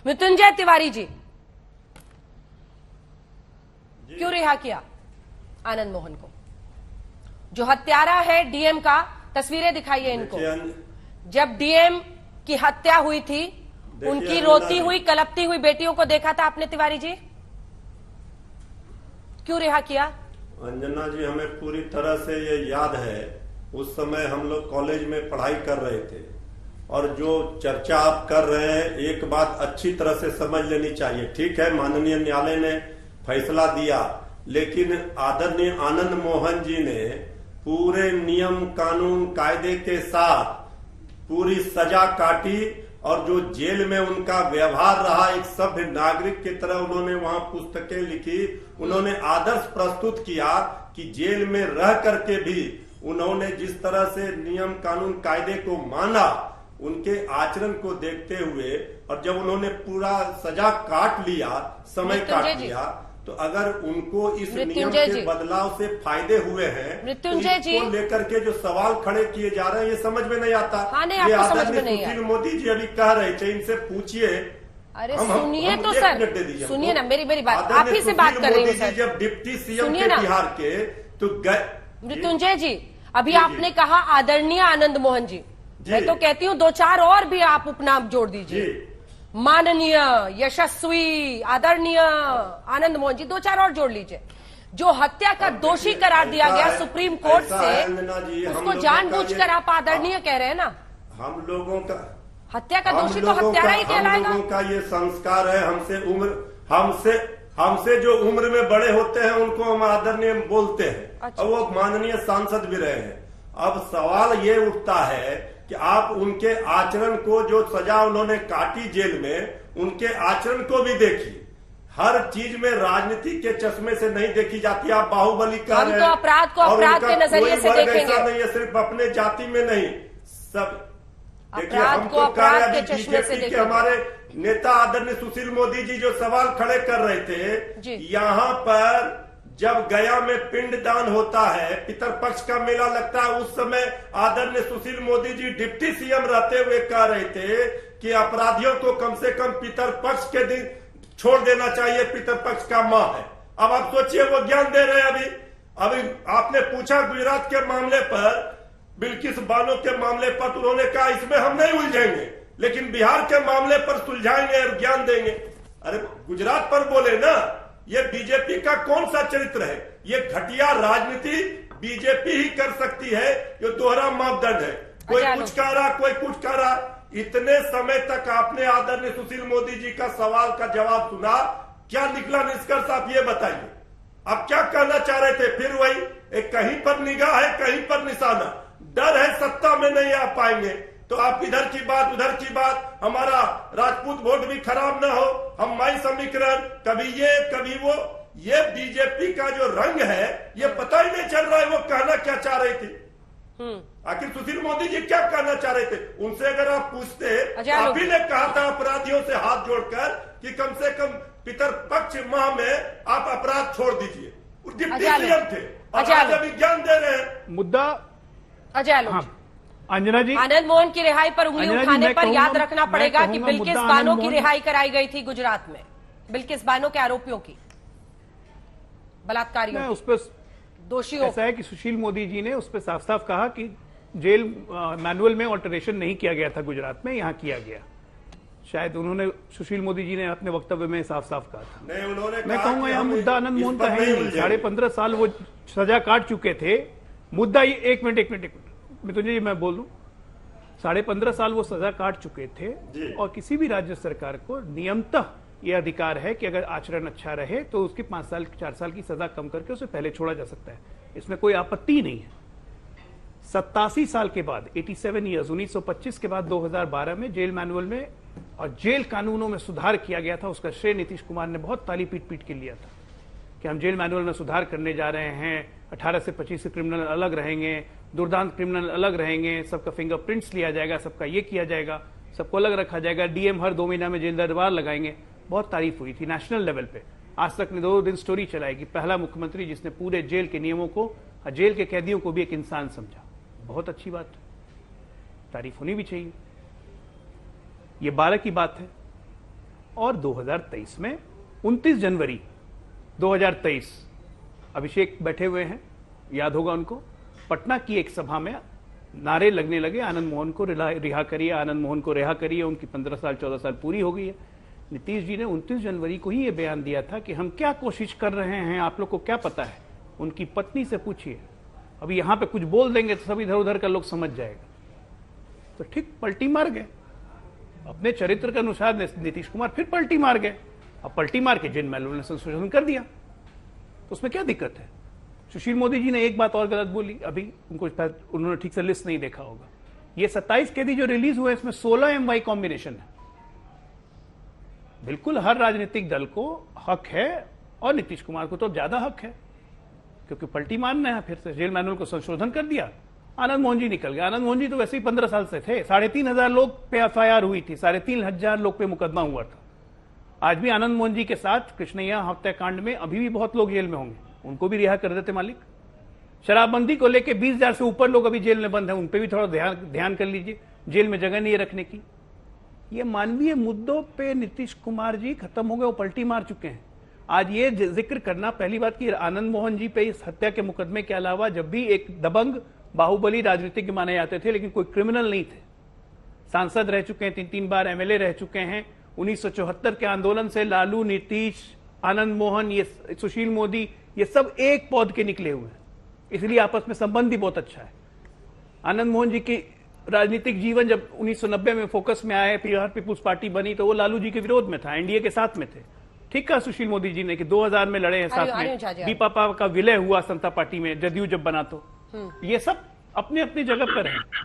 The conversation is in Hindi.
मृत्युंजय तिवारी जी, क्यों रिहा किया आनंद मोहन को? जो हत्यारा है डीएम का, तस्वीरें दिखाइए इनको। जब डीएम की हत्या हुई थी, उनकी रोती हुई कलपती हुई बेटियों को देखा था आपने तिवारी जी? क्यों रिहा किया? अंजना जी, हमें पूरी तरह से ये याद है। उस समय हम लोग कॉलेज में पढ़ाई कर रहे थे, और जो चर्चा आप कर रहे हैं, एक बात अच्छी तरह से समझ लेनी चाहिए। ठीक है, माननीय न्यायालय ने फैसला दिया, लेकिन आदरणीय आनंद मोहन जी ने पूरे नियम कानून कायदे के साथ पूरी सजा काटी, और जो जेल में उनका व्यवहार रहा, एक सभ्य नागरिक की तरह उन्होंने वहां पुस्तकें लिखी, उन्होंने आदर्श प्रस्तुत किया कि जेल में रह करके भी उन्होंने जिस तरह से नियम कानून कायदे को माना, उनके आचरण को देखते हुए, और जब उन्होंने पूरा सजा काट लिया, समय काट लिया, तो अगर उनको इस नियम के बदलाव से फायदे हुए हैं, तो इसको लेकर के जो सवाल खड़े किए जा रहे हैं, ये समझ में नहीं आता। हाँ, नहीं, ये आदरणीय सुशील मोदी जी अभी कह रहे थे, इनसे पूछिए। अरे सुनिए तो सर, सुनिए ना मेरी बात, आप ही से बात कर रही हूँ। जब डिप्टी सीएम थे बिहार के, तो मृत्युंजय जी, अभी आपने कहा आदरणीय आनंद मोहन जी, मैं तो कहती हूँ 2-4 और भी आप उपनाम जोड़ दीजिए। माननीय, यशस्वी, आदरणीय आनंद मोहन जी, 2-4 और जोड़ लीजिए। जो हत्या का दोषी करार दिया गया सुप्रीम कोर्ट से, उसको जानबूझकर आप आदरणीय कह रहे हैं ना? हम लोगों का हत्या का दोषी तो हत्यारा ही कहलाएगा। हम लोगों का ये संस्कार है। हमसे जो उम्र में बड़े होते हैं, उनको हम आदरणीय बोलते हैं। अच्छा। और वो माननीय सांसद भी रहे हैं। अब सवाल ये उठता है कि आप उनके आचरण को, जो सजा उन्होंने काटी जेल में, उनके आचरण को भी देखिए। हर चीज में राजनीति के चश्मे से नहीं देखी जाती। आप बाहुबली कह रहे हैं, हम तो अपराध को अपराध के नजरिए से देखेंगे। ऐसा नहीं है, सिर्फ अपने जाति में नहीं, सब देखिए। अपराध को अपराध के चश्मे से देखेंगे। हमारे नेता आदरणीय सुशील मोदी जी जो सवाल खड़े कर रहे थे, यहाँ पर जब गया में पिंडदान होता है, पितरपक्ष का मेला लगता है, उस समय आदरणीय सुशील मोदी जी डिप्टी सीएम रहते हुए कह रहे थे कि अपराधियों को कम से कम पितरपक्ष के दिन छोड़ देना चाहिए, पितरपक्ष का माह है। अब आप सोचिए, वो ज्ञान दे रहे हैं। अभी आपने पूछा गुजरात के मामले पर, बिल्किस बानो के मामले पर, तो उन्होंने कहा इसमें हम नहीं उलझेंगे, लेकिन बिहार के मामले पर सुलझाएंगे और ज्ञान देंगे। अरे गुजरात पर बोले ना, ये बीजेपी का कौन सा चरित्र है? ये घटिया राजनीति बीजेपी ही कर सकती है। ये दोहरा मापदंड है, कोई कुछ कह रहा, कोई कुछ कह रहा। इतने समय तक आपने आदरणीय सुशील मोदी जी का सवाल का जवाब सुना, क्या निकला निष्कर्ष, आप ये बताइए। आप क्या कहना चाह रहे थे? फिर वही एक, कहीं पर निगाह है, कहीं पर निशाना। डर है सत्ता में नहीं आ पाएंगे, तो आप इधर की बात उधर की बात, हमारा राजपूत वोट भी खराब ना हो, हम माई समीकरण, कभी ये कभी वो। ये बीजेपी का जो रंग है, ये पता ही नहीं चल रहा है वो कहना क्या चाह रही थी। आखिर सुशील मोदी जी क्या कहना चाह रहे थे? उनसे अगर आप पूछते, आप ही ने कहा था अपराधियों से हाथ जोड़कर कि कम से कम पितरपक्ष माह में आप अपराध छोड़ दीजिए। डिप्टी सीएम थे, और आज अभी ज्ञान दे रहे हैं। मुद्दा अंजना जी, आनंद मोहन की रिहाई पर उंगली उठाने पर याद रखना पड़ेगा कि बिल्किस बानो की रिहाई कराई गई थी गुजरात में। बिल्किस बानो के आरोपियों की, बलात्कारियों, उस पर दोषियों। ऐसा है कि सुशील मोदी जी ने उस पर साफ साफ कहा कि जेल मैनुअल में ऑल्टरेशन नहीं किया गया था गुजरात में, यहां किया गया। शायद उन्होंने, सुशील मोदी जी ने अपने वक्तव्य में साफ साफ कहा था। नहीं, उन्होंने मैं कहूंगा यहाँ मुद्दा आनंद मोहन का है ही। 15.5 साल वो सजा काट चुके थे। मुद्दा ये, एक मिनट मिथुन जी, मैं बोल दूं, 15.5 साल वो सजा काट चुके थे, और किसी भी राज्य सरकार को नियमतः ये अधिकार है कि अगर आचरण अच्छा रहे तो उसकी 5 साल 4 साल की सजा कम करके उसे पहले छोड़ा जा सकता है। इसमें कोई आपत्ति नहीं है। 87 साल के बाद, 87 ईयर्स, 1925 के बाद 2012 में जेल मैनुअल में और जेल कानूनों में सुधार किया गया था। उसका श्रेय नीतीश कुमार ने बहुत ताली पीट पीट के लिया था कि हम जेल मैनुअल में सुधार करने जा रहे हैं, 18 से 25 क्रिमिनल अलग रहेंगे, दुर्दांत क्रिमिनल अलग रहेंगे, सबका फिंगरप्रिंट्स लिया जाएगा, सबका ये किया जाएगा, सबको अलग रखा जाएगा, डीएम हर 2 महीना में जेल दरबार लगाएंगे। बहुत तारीफ हुई थी नेशनल लेवल पे। आज तक ने 2 दिन स्टोरी चलाई कि पहला मुख्यमंत्री जिसने पूरे जेल के नियमों को, जेल के कैदियों को भी एक इंसान समझा। बहुत अच्छी बात, तारीफ होनी भी चाहिए। ये 12 की बात है। और 2023 में 29 जनवरी 2023 अभिषेक बैठे हुए हैं, याद होगा उनको, पटना की एक सभा में नारे लगने लगे, आनंद मोहन को रिहा करिए, आनंद मोहन को रिहा करिए, उनकी 15 साल 14 साल पूरी हो गई है। नीतीश जी ने 29 जनवरी को ही ये बयान दिया था कि हम क्या कोशिश कर रहे हैं, आप लोग को क्या पता है। उनकी पत्नी से पूछिए, अभी यहां पे कुछ बोल देंगे तो सब इधर उधर का लोग समझ जाएगा। तो ठीक पलटी मार गए, अपने चरित्र के अनुसार नीतीश कुमार फिर पलटी मार गए। अब पलटी मार के जिन मैनुअल ने संशोधन कर दिया, तो उसमें क्या दिक्कत है। सुशील मोदी जी ने एक बात और गलत बोली, अभी उन्होंने ठीक से लिस्ट नहीं देखा होगा। ये 27 कैदी जो रिलीज हुए इसमें 16 MY कॉम्बिनेशन है। बिल्कुल हर राजनीतिक दल को हक है, और नीतीश कुमार को तो ज्यादा हक है, क्योंकि पलटी मारना है। फिर से जेल मैनुअल को संशोधन कर दिया, आनंद मोहन जी निकल गए। आनंद मोहन जी तो वैसे ही 15 साल से थे, 3,500 लोग पे FIR हुई थी, 3,500 लोग पे मुकदमा हुआ था। आज भी आनंद मोहन जी के साथ कृष्णैया हत्याकांड में अभी भी बहुत लोग जेल में होंगे, उनको भी रिहा कर देते मालिक। शराबबंदी को लेकर 20,000 से ऊपर लोग अभी जेल में बंद हैं, उन पे भी थोड़ा ध्यान कर लीजिए, जेल में जगह नहीं रखने की। ये मानवीय मुद्दों पे नीतीश कुमार जी खत्म हो गए, वो पलटी मार चुके हैं। आज ये जिक्र करना पहली बात कि आनंद मोहन जी पे इस हत्या के मुकदमे के अलावा जब भी एक दबंग बाहुबली राजनीतिज्ञ माने जाते थे, लेकिन कोई क्रिमिनल नहीं थे, सांसद रह चुके हैं, 3 बार MLA रह चुके हैं। 1974 के आंदोलन से लालू, नीतीश, आनंद मोहन, ये सुशील मोदी, ये सब एक पौध के निकले हुए हैं, इसलिए आपस में संबंध भी बहुत अच्छा है। आनंद मोहन जी की राजनीतिक जीवन जब 1990 में फोकस में आए, बिहार पीपुल्स पार्टी बनी, तो वो लालू जी के विरोध में था, NDA के साथ में थे। ठीक कहा सुशील मोदी जी ने कि 2000 में लड़े हैं साथ में, बीपापा का विलय हुआ समता पार्टी में, जदयू जब बना, तो ये सब अपने अपनी जगह पर है।